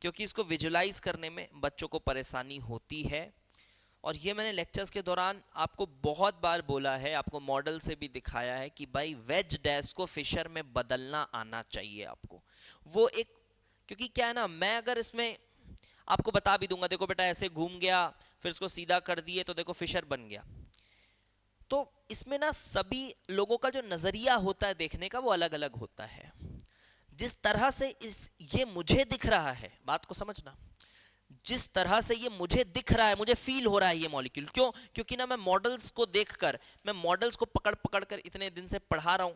क्योंकि इसको विजुलाइज करने में बच्चों को परेशानी होती है। और ये मैंने लेक्चर्स के दौरान आपको बहुत बार बोला है, आपको मॉडल से भी दिखाया है कि भाई वेज डैश को फिशर में बदलना आना चाहिए आपको। वो एक, क्योंकि क्या है ना, मैं अगर इसमें आपको बता भी दूंगा, देखो बेटा ऐसे घूम गया, फिर इसको सीधा कर दिए तो देखो फिशर बन गया, तो इसमें ना सभी लोगों का जो नजरिया होता है देखने का वो अलग अलग होता है। जिस तरह से ये मुझे दिख रहा है, बात को समझना, जिस तरह से ये मुझे दिख रहा है, मुझे फील हो रहा है ये मॉलिक्यूल, क्यों? क्योंकि ना मैं मॉडल्स को देखकर, मैं मॉडल्स को पकड़ पकड़ कर इतने दिन से पढ़ा रहा हूं,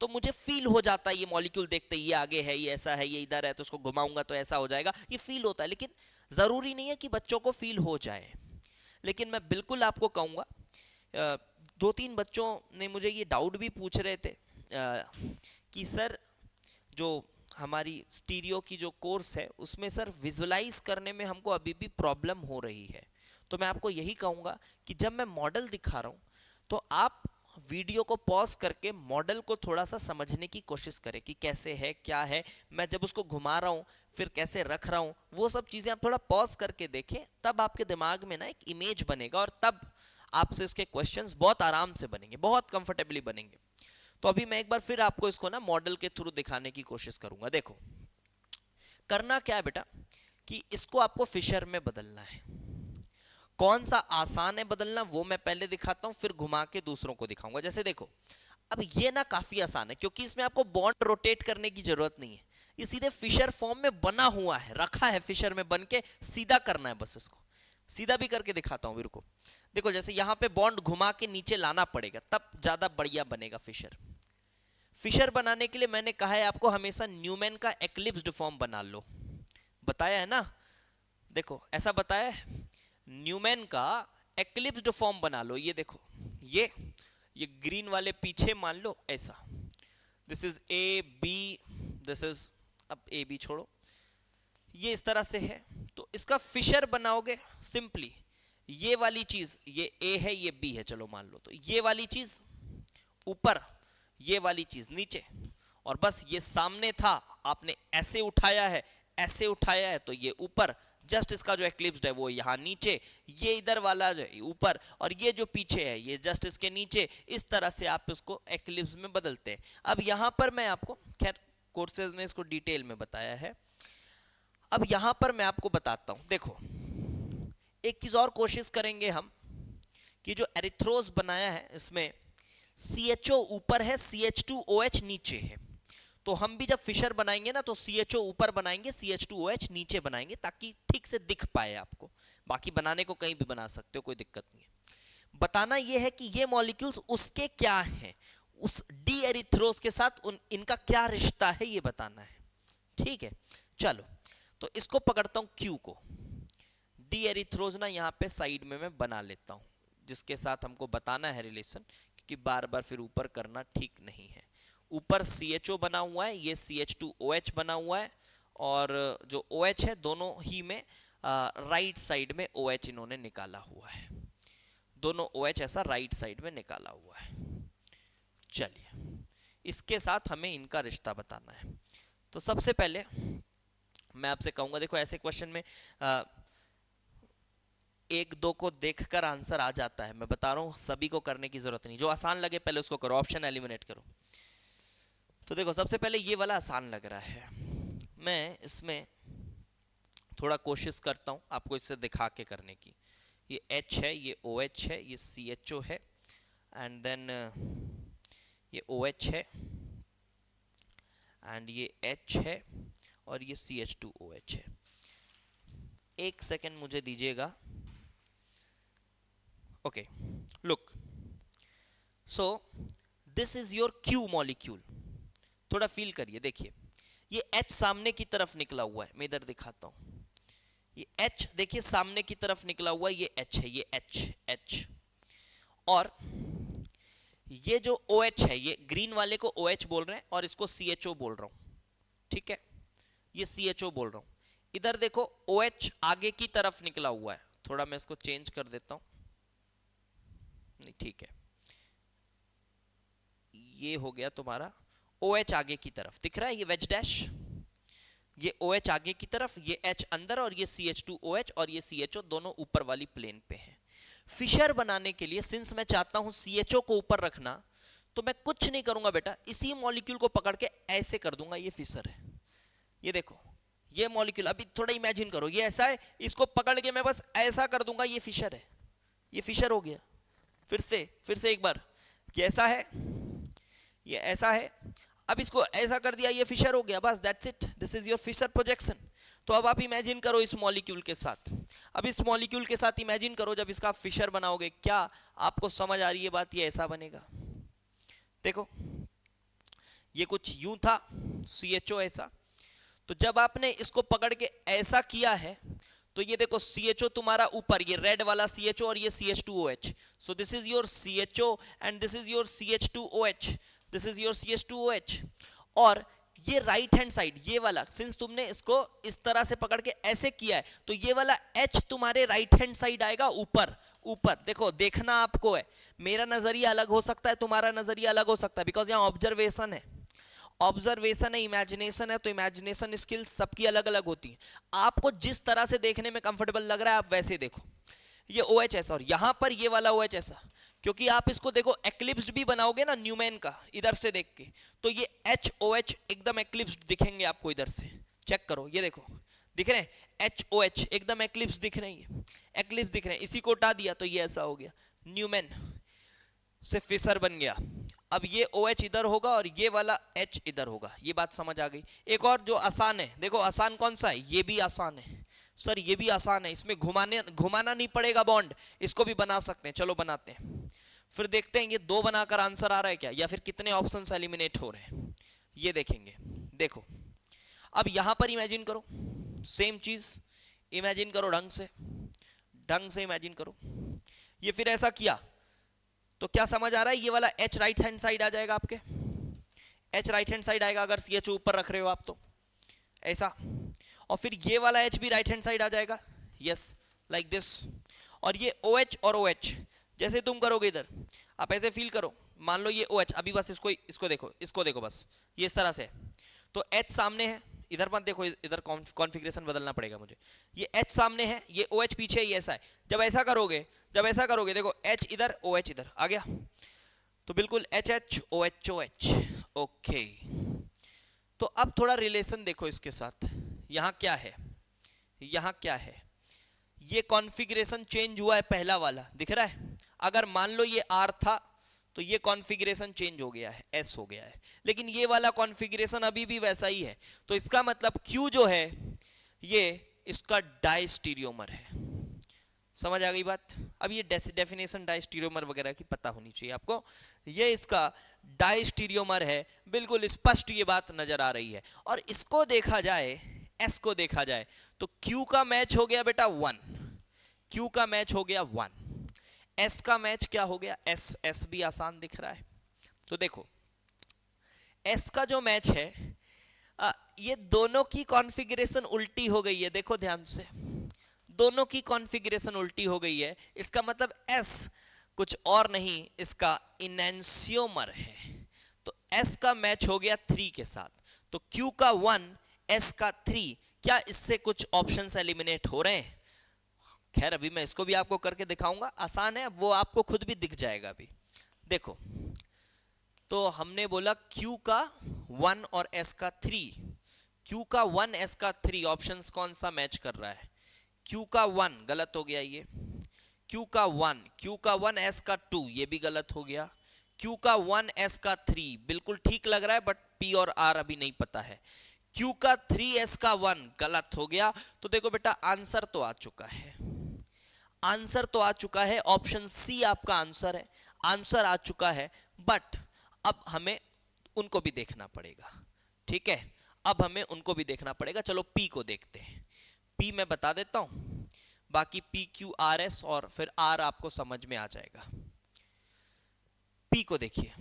तो मुझे फील हो जाता है ये मॉलिक्यूल देखते ही, ये आगे है, ये ऐसा है, ये इधर है, तो उसको घुमाऊंगा तो ऐसा हो जाएगा, ये फील होता है। लेकिन जरूरी नहीं है कि बच्चों को फील हो जाए। लेकिन मैं बिल्कुल आपको कहूंगा, दो तीन बच्चों ने मुझे ये डाउट भी पूछ रहे थे कि सर जो हमारी स्टीरियो की जो कोर्स है उसमें सर विजुलाइज करने में हमको अभी भी प्रॉब्लम हो रही है। तो मैं आपको यही कहूँगा कि जब मैं मॉडल दिखा रहा हूँ तो आप वीडियो को पॉज करके मॉडल को थोड़ा सा समझने की कोशिश करें कि कैसे है, क्या है, मैं जब उसको घुमा रहा हूँ फिर कैसे रख रहा हूँ, वो सब चीज़ें आप थोड़ा पॉज करके देखें, तब आपके दिमाग में ना एक इमेज बनेगा और तब आपसे इसके क्वेश्चंस बहुत आराम से बनेंगे, बहुत कंफर्टेबली बनेंगे। तो अभी मैं एक बार फिर आपको इसको ना मॉडल के थ्रू दिखाने की कोशिश करूंगा। देखो करना क्या है बेटा कि इसको आपको फिशर में बदलना है। कौन सा आसान है बदलना वो मैं पहले दिखाता हूं, फिर घुमा के दूसरों को दिखाऊंगा। जैसे देखो अब ये ना काफी आसान है क्योंकि इसमें आपको बॉन्ड रोटेट करने की जरूरत नहीं है, ये सीधे फिशर फॉर्म में बना हुआ है, रखा है फिशर में बन के, सीधा करना है बस। इसको सीधा भी करके दिखाता हूं, रुको। देखो जैसे यहां पे बॉन्ड घुमा के नीचे लाना पड़ेगा तब ज्यादा बढ़िया बनेगा फिशर। फिशर बनाने के लिए मैंने कहा है आपको हमेशा न्यूमैन का एक्लिप्स्ड फॉर्म बना लो, बताया है ना। देखो ऐसा बताया है, न्यूमैन का एक्लिप्स्ड फॉर्म बना लो। ये देखो ये ग्रीन वाले पीछे मान लो ऐसा, this is A B, this is, अब ए बी छोड़ो, ये इस तरह से है। तो इसका फिशर बनाओगे सिंपली, ये वाली चीज, ये ए है ये बी है, चलो मान लो, तो ये वाली चीज ऊपर, ये वाली चीज नीचे, और बस ये सामने था, आपने ऐसे उठाया है, ऐसे उठाया है, तो ये ऊपर, जस्ट इसका जो एक्लिप्स्ड है वो यहाँ नीचे, ये इधर वाला जो है ऊपर, और ये जो पीछे है ये जस्ट इसके नीचे। इस तरह से आप इसको एक्लिप्स में बदलते हैं। अब यहाँ पर मैं आपको, खैर कोर्सेज में इसको डिटेल में बताया है, अब यहाँ पर मैं आपको बताता हूँ। देखो एक चीज और कोशिश करेंगे हम कि जो एरिथ्रोज बनाया है इसमें CHO ऊपर है, CH2OH नीचे है, तो हम भी जब फिशर बनाएंगे ना तो CHO ऊपर बनाएंगे, CH2OH नीचे बनाएंगे, ताकि ठीक से दिख पाए आपको। बाकी बनाने को कहीं भी बना सकते हो, कोई दिक्कत नहीं है। बताना यह है कि ये मॉलिक्यूल्स उसके क्या हैं, उस डी एरिथ्रोज के साथ इनका क्या रिश्ता है, ये बताना है, ठीक है। चलो तो इसको पकड़ता हूं Q को, डी एरिथ्रोज ना यहाँ पे साइड में मैं बना लेता हूँ, जिसके साथ हमको बताना है रिलेशन, कि बार बार फिर ऊपर करना ठीक नहीं है। ऊपर CHO बना हुआ है, ये CH2OH बना हुआ है, और जो OH है दोनों ही में राइट साइड में OH इन्होंने निकाला हुआ है, दोनों OH ऐसा राइट साइड में निकाला हुआ है। चलिए इसके साथ हमें इनका रिश्ता बताना है। तो सबसे पहले मैं आपसे कहूंगा, देखो ऐसे क्वेश्चन में एक दो को देखकर आंसर आ जाता है, मैं बता रहा हूँ सभी को करने की जरूरत नहीं, जो आसान लगे पहले उसको करो, ऑप्शन एलिमिनेट करो। तो देखो सबसे पहले ये वाला आसान लग रहा है, मैं इसमें थोड़ा कोशिश करता हूँ आपको इससे दिखा के करने की। ये H है, ये OH है, ये CHO है, एंड देन ये OH है, एंड ये H है, और ये CH2OH है। एक सेकेंड मुझे दीजिएगा। Okay, look, so this is your Q molecule, थोड़ा फील करिए, देखिए ये H सामने की तरफ निकला हुआ है, मैं इधर दिखाता हूं, ये H देखिए सामने की तरफ निकला हुआ है, ये H है, ये H, और ये जो OH है, ये ग्रीन वाले को OH बोल रहे हैं और इसको CHO बोल रहा हूं, ठीक है, ये CHO बोल रहा हूं। इधर देखो OH आगे की तरफ निकला हुआ है, थोड़ा मैं इसको चेंज कर देता हूं, नहीं ठीक है, ये हो गया तुम्हारा OH आगे की तरफ दिख रहा है, ये वेज डैश, ये OH आगे की तरफ, ये H अंदर, और ये CH2OH और ये CHO दोनों ऊपर वाली प्लेन पे हैं। फिशर बनाने के लिए सिंस मैं चाहता हूं CHO को ऊपर रखना, तो मैं कुछ नहीं करूंगा बेटा, इसी मॉलिक्यूल को पकड़ के ऐसे कर दूंगा, ये फिशर है। ये देखो, ये मॉलिक्यूल अभी थोड़ा इमेजिन करो, ये ऐसा है, इसको पकड़ के मैं बस ऐसा कर दूंगा, ये फिशर है, ये फिशर हो गया। फिर से एक बार, ये ऐसा है, ये ऐसा है, अब इसको ऐसा कर दिया, ये फिशर हो गया, बस that's it, this is your Fischer projection. तो अब आप इमेजिन करो इस मॉलिक्यूल के साथ, अब इस मॉलिक्यूल के साथ इमेजिन करो जब इसका फिशर बनाओगे, क्या आपको समझ आ रही है बात? ये ऐसा बनेगा, देखो ये कुछ यूं था CHO ऐसा, तो जब आपने इसको पकड़ के ऐसा किया है तो ये देखो CHO तुम्हारा ऊपर, ये रेड वाला CHO और ये CH2OH, so this is your CHO and this is your CH2OH, this is your CH2OH। और ये राइट हैंड साइड, ये वाला, सिंस तुमने इसको इस तरह से पकड़ के ऐसे किया है, तो ये वाला H तुम्हारे राइट हैंड साइड आएगा ऊपर। ऊपर देखो, देखना आपको है, मेरा नजरिया अलग हो सकता है, तुम्हारा नजरिया अलग हो सकता है, बिकॉज यहाँ ऑब्जर्वेशन है, ऑब्जर्वेशन है, इमेजिनेशन है, तो इमेजिनेशन स्किल्स सबकी अलग अलग होती है। आपको जिस तरह से देखने में कंफर्टेबल लग रहा है आप वैसे देखो, ये OH ऐसा और यहाँ पर ये वाला OH ऐसा, क्योंकि आप इसको देखो एक्लिप्स्ड भी बनाओगे ना न्यूमैन का, इधर से देख के, तो ये HOH एकदम एक्लिप्स्ड दिखेंगे आपको, इधर से चेक करो, ये देखो दिख रहे हैं HOH एकदम एक्लिप्स दिख रहे हैं, एक्लिप्स दिख रहे हैं, इसी को उठा दिया तो ये ऐसा हो गया, न्यूमैन से फिशर बन गया। अब ये OH इधर होगा और ये वाला H इधर होगा, ये बात समझ आ गई। एक और जो आसान है, देखो आसान कौन सा है, ये भी आसान है सर, ये भी आसान है, इसमें घुमाना नहीं पड़ेगा बॉन्ड, इसको भी बना सकते हैं, चलो बनाते हैं, फिर देखते हैं ये 2 बनाकर आंसर आ रहा है क्या, या फिर कितने ऑप्शंस एलिमिनेट हो रहे हैं, ये देखेंगे। देखो अब यहां पर इमेजिन करो, सेम चीज इमेजिन करो, ढंग से इमेजिन करो, ये फिर ऐसा किया तो क्या समझ आ रहा है, ये वाला H राइट हैंड साइड आ जाएगा आपके, H राइट हैंड साइड आएगा अगर CHO ऊपर रख रहे हो आप, तो ऐसा, और फिर ये वाला H भी राइट हैंड साइड आ जाएगा, यस लाइक दिस, और ये OH और OH जैसे तुम करोगे इधर, आप ऐसे फील करो, मान लो ये OH, अभी बस इसको देखो बस, ये इस तरह से, तो H सामने है, इधर मत देखो, इधर कॉन्फ़िगरेशन बदलना पड़ेगा मुझे, ये H सामने है, ये OH पीछे है, ये ऐसा है, जब ऐसा करोगे देखो H इधर OH इधर आ गया, तो बिल्कुल HH OH OH, ओके। तो अब थोड़ा रिलेशन देखो इसके साथ, यहाँ क्या है, ये कॉन्फ़िगरेशन चेंज हुआ है, पहला वाला दिख रहा है, अगर मान लो ये R था तो ये कॉन्फ़िगरेशन चेंज हो गया है, S हो गया है, लेकिन ये वाला कॉन्फ़िगरेशन अभी भी वैसा ही है, तो इसका मतलब Q जो है ये इसका डायस्टीरियोमर है। समझ आ गई बात? अब ये डेफिनेशन डायस्टीरियोमर वगैरह की पता होनी चाहिए आपको, ये इसका डायस्टीरियोमर है, बिल्कुल स्पष्ट ये बात नजर आ रही है। और इसको देखा जाए, S को देखा जाए, तो Q का मैच हो गया बेटा 1, Q का मैच हो गया 1, S का मैच क्या हो गया, S भी आसान दिख रहा है, तो देखो S का जो मैच है, ये दोनों की कॉन्फ़िगरेशन उल्टी हो गई है, देखो ध्यान से, दोनों की कॉन्फ़िगरेशन उल्टी हो गई है, इसका मतलब S कुछ और नहीं, इसका इनेंशियोमर है, तो S का मैच हो गया 3 के साथ, तो Q का 1 S का 3, क्या इससे कुछ ऑप्शंस एलिमिनेट हो रहे हैं? खैर अभी मैं इसको भी आपको करके दिखाऊंगा, आसान है, वो आपको खुद भी दिख जाएगा अभी। देखो तो हमने बोला Q का 1 और S का 3, Q का 1 S का 3, ऑप्शंस कौन सा मैच कर रहा है, Q का 1 गलत हो गया, ये Q का 1 S का 2 ये भी गलत हो गया, Q का 1 S का 3 बिल्कुल ठीक लग रहा है, बट P और R अभी नहीं पता है, Q का 3 S का 1 गलत हो गया। तो देखो बेटा आंसर तो आ चुका है, ऑप्शन C आपका आंसर है, आंसर आ चुका है, बट अब हमें उनको भी देखना पड़ेगा, ठीक है, अब हमें उनको भी देखना पड़ेगा। चलो P को देखते हैं, P मैं बता देता हूं, बाकी P Q R S और फिर R आपको समझ में आ जाएगा। P को देखिए,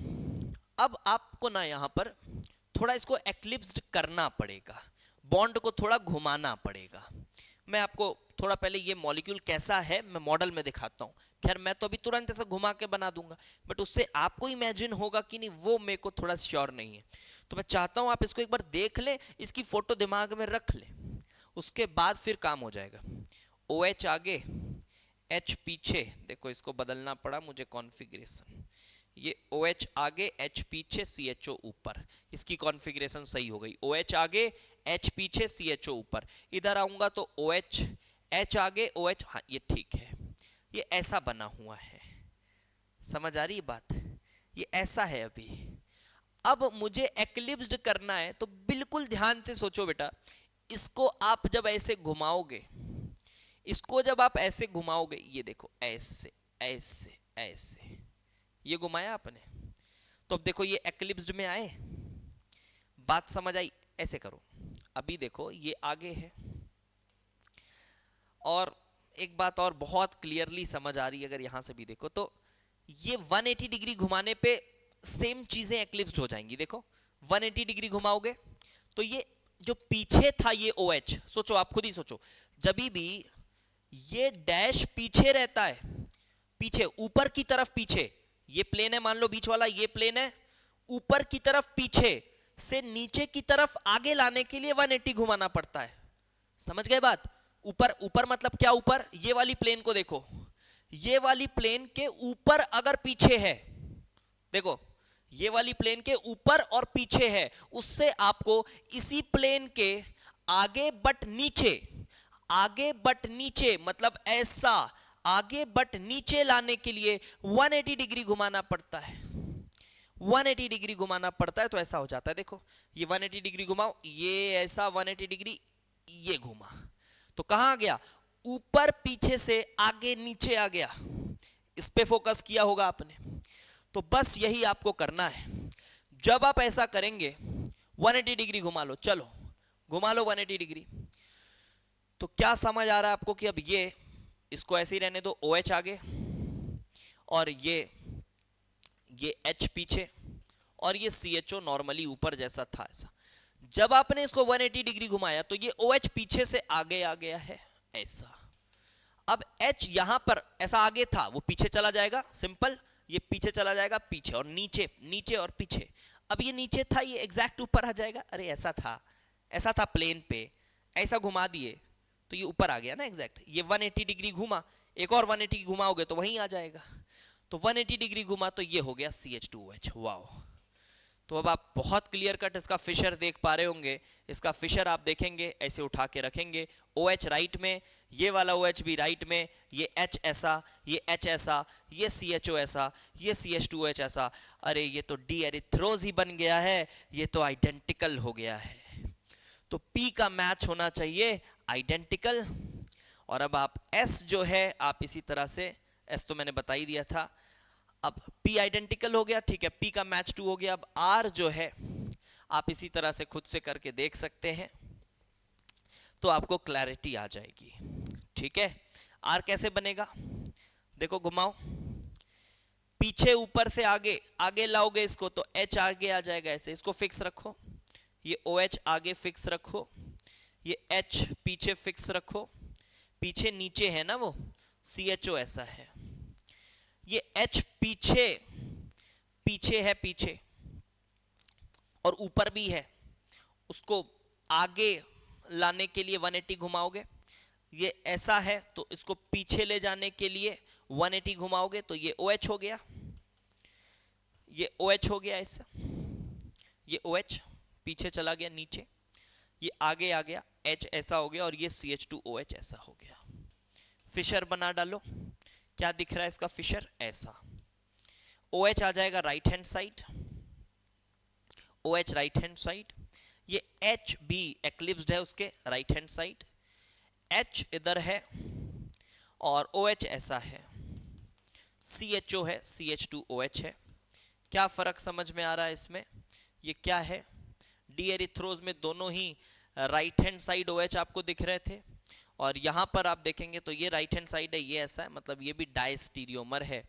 अब आपको ना यहां पर थोड़ा इसको एक्लिप्स्ड करना पड़ेगा, बॉन्ड को थोड़ा घुमाना पड़ेगा। मैं आपको थोड़ा पहले ये मॉलिक्यूल कैसा है मैं मॉडल में दिखाता हूँ, खैर मैं तो अभी तुरंत ऐसा घुमा के बना दूंगा, बट उससे आपको इमेजिन होगा कि नहीं वो मेरे को थोड़ा श्योर नहीं है, तो मैं चाहता हूँ आप इसको एक बार देख ले, इसकी फोटो दिमाग में रख ले, उसके बाद फिर काम हो जाएगा। OH आगे, H पीछे, देखो इसको बदलना पड़ा मुझे कॉन्फ़िगरेशन, ये OH आगे H पीछे CHO ऊपर, इसकी कॉन्फ़िगरेशन सही हो गई। OH आगे H पीछे CHO ऊपर, इधर आऊंगा तो OH H आगे OH, हाँ ये ठीक है, ये ऐसा बना हुआ है, समझ आ रही है बात, ये ऐसा है अभी। अब मुझे एक्लिप्स्ड करना है तो बिल्कुल ध्यान से सोचो बेटा, इसको आप जब ऐसे घुमाओगे, इसको जब आप ऐसे घुमाओगे, ये देखो ऐसे ऐसे ऐसे, ये घुमाया आपने, तो अब देखो ये एक्लिप्स्ड में आए, बात समझ आई? ऐसे करो, अभी देखो ये आगे है, और एक बात और बहुत क्लियरली समझ आ रही है, अगर यहां से भी देखो तो ये 180 डिग्री घुमाने पे सेम चीजें एक्लिप्स्ड हो जाएंगी। देखो 180 डिग्री घुमाओगे तो ये जो पीछे था ये OH, सोचो आप खुद ही सोचो, जब भी ये डैश पीछे रहता है, पीछे ऊपर की तरफ, पीछे ये प्लेन है मान लो बीच वाला, ये प्लेन है, ऊपर की तरफ पीछे से नीचे की तरफ आगे लाने के लिए 180 घुमाना पड़ता है। समझ गए बात? ऊपर, ऊपर मतलब क्या? ऊपर ये वाली प्लेन को देखो, ये वाली प्लेन के ऊपर अगर पीछे है, देखो ये वाली प्लेन के ऊपर और पीछे है, उससे आपको इसी प्लेन के आगे बट नीचे, आगे बट नीचे मतलब ऐसा आगे बट नीचे लाने के लिए 180 डिग्री घुमाना पड़ता है, 180 डिग्री घुमाना पड़ता है, तो ऐसा हो जाता है। देखो ये 180 डिग्री घुमाओ, ये ऐसा 180 डिग्री ये घुमा, तो कहां आ गया? ऊपर पीछे से आगे नीचे आ गया। इस पे फोकस किया होगा आपने, तो बस यही आपको करना है। जब आप ऐसा करेंगे 180 डिग्री घुमा लो, चलो घुमा लो 180 डिग्री, तो क्या समझ आ रहा है आपको कि अब ये इसको ऐसे ही रहने दो, OH आगे और ये H पीछे और ये CHO नॉर्मली ऊपर जैसा था ऐसा। जब आपने इसको 180 डिग्री घुमाया तो ये OH पीछे से आगे आ गया है ऐसा। अब H यहां पर ऐसा आगे था, वो पीछे चला जाएगा, सिंपल, ये पीछे चला जाएगा, पीछे और नीचे, नीचे और पीछे। अब ये नीचे था, ये एग्जैक्ट ऊपर आ जाएगा। अरे ऐसा था, ऐसा था प्लेन पे, ऐसा घुमा दिए तो ये ऊपर आ गया ना एग्जैक्ट। ये 180 डिग्री घुमा, एक और 180 घुमाओगे तो वहीं आ जाएगा। तो 180 डिग्री घुमा तो ये हो गया CH2OH। वाओ! तो अब आप बहुत क्लियर कट इसका फिशर देख पा रहे होंगे। इसका फिशर आप देखेंगे, ऐसे उठा के रखेंगे, OH राइट में, ये वाला OH भी राइट में, ये H ऐसा, ये H ऐसा, ये CHO ऐसा, ये CH2OH ऐसा। अरे ये तो डी एरिथ्रोज ही बन गया है, ये तो आइडेंटिकल हो गया है। तो P का मैच होना चाहिए आइडेंटिकल। और अब आप S जो है आप इसी तरह से, S तो मैंने बता ही दिया था, अब P आइडेंटिकल हो गया, ठीक है, P का मैच 2 हो गया। अब R जो है आप इसी तरह से खुद से करके देख सकते हैं, तो आपको क्लैरिटी आ जाएगी। ठीक है, R कैसे बनेगा? देखो घुमाओ, पीछे ऊपर से आगे, आगे लाओगे इसको तो H आगे आ जाएगा ऐसे, इसको फिक्स रखो, ये OH आगे फिक्स रखो, ये H पीछे फिक्स रखो, पीछे नीचे है ना वो CHO ऐसा है, ये H पीछे, पीछे है पीछे और ऊपर भी है, उसको आगे लाने के लिए 180 घुमाओगे। ये ऐसा है तो इसको पीछे ले जाने के लिए 180 घुमाओगे तो ये OH हो गया, ये OH हो गया ऐसा, ये OH पीछे चला गया नीचे, ये आगे आ गया, H ऐसा हो गया और ये CH2OH ऐसा हो गया। फिशर बना डालो, क्या दिख रहा है इसका फिशर? ऐसा। OH आ जाएगा right hand side, OH right hand side, ये H भी एक्लिप्स्ड है उसके राइट हैंड साइड, H इधर है और OH ऐसा है, CHO है, CH2OH है। क्या फर्क समझ में आ रहा है इसमें? ये क्या है? डी एरिथ्रोज में दोनों ही राइट हैंड साइड OH आपको दिख रहे थे, और यहां पर आप देखेंगे तो ये राइट हैंड साइड है, ये ऐसा है, मतलब ये भी डायस्टीरियोमर है।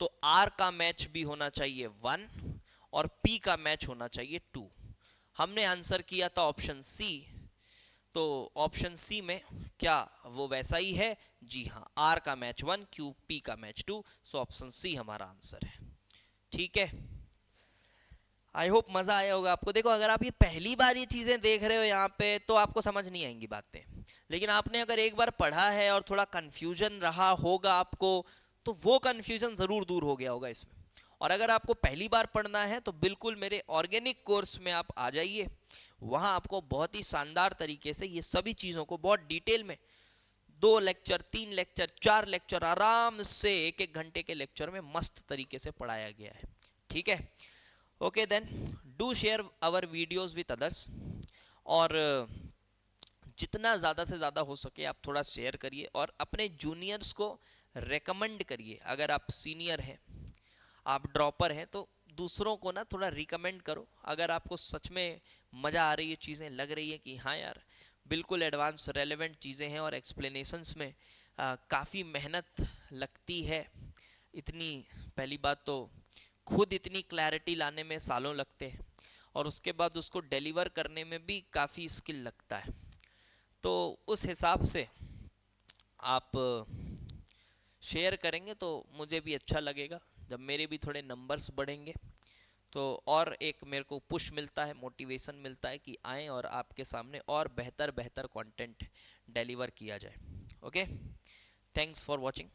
तो R का मैच भी होना चाहिए 1 और P का मैच होना चाहिए 2। हमने आंसर किया था ऑप्शन C, तो ऑप्शन C में क्या वो वैसा ही है? जी हाँ, R का मैच 1, P का मैच 2, सो ऑप्शन C हमारा आंसर है। ठीक है, आई होप मज़ा आया होगा आपको। देखो अगर आप ये पहली बार ये चीज़ें देख रहे हो यहाँ पे तो आपको समझ नहीं आएंगी बातें, लेकिन आपने अगर एक बार पढ़ा है और थोड़ा कन्फ्यूजन रहा होगा आपको, तो वो कन्फ्यूजन ज़रूर दूर हो गया होगा इसमें। और अगर आपको पहली बार पढ़ना है तो बिल्कुल मेरे ऑर्गेनिक कोर्स में आप आ जाइए, वहाँ आपको बहुत ही शानदार तरीके से ये सभी चीज़ों को बहुत डिटेल में 2 लेक्चर 3 लेक्चर 4 लेक्चर आराम से 1-1 घंटे के लेक्चर में मस्त तरीके से पढ़ाया गया है। ठीक है, okay then do share our videos with others, और जितना ज़्यादा से ज़्यादा हो सके आप थोड़ा शेयर करिए और अपने जूनियर्स को रेकमेंड करिए। अगर आप सीनियर हैं, आप ड्रॉपर हैं, तो दूसरों को ना थोड़ा रिकमेंड करो। अगर आपको सच में मज़ा आ रही है, चीज़ें लग रही है कि हाँ यार बिल्कुल एडवांस रेलेवेंट चीज़ें हैं और एक्सप्लेनेशंस में काफ़ी मेहनत लगती है, इतनी पहली बात तो खुद इतनी क्लैरिटी लाने में सालों लगते हैं और उसके बाद उसको डिलीवर करने में भी काफ़ी स्किल लगता है। तो उस हिसाब से आप शेयर करेंगे तो मुझे भी अच्छा लगेगा। जब मेरे भी थोड़े नंबर्स बढ़ेंगे तो और एक मेरे को पुश मिलता है, मोटिवेशन मिलता है कि आएँ और आपके सामने और बेहतर बेहतर कंटेंट डिलीवर किया जाए। Okay, thanks for watching.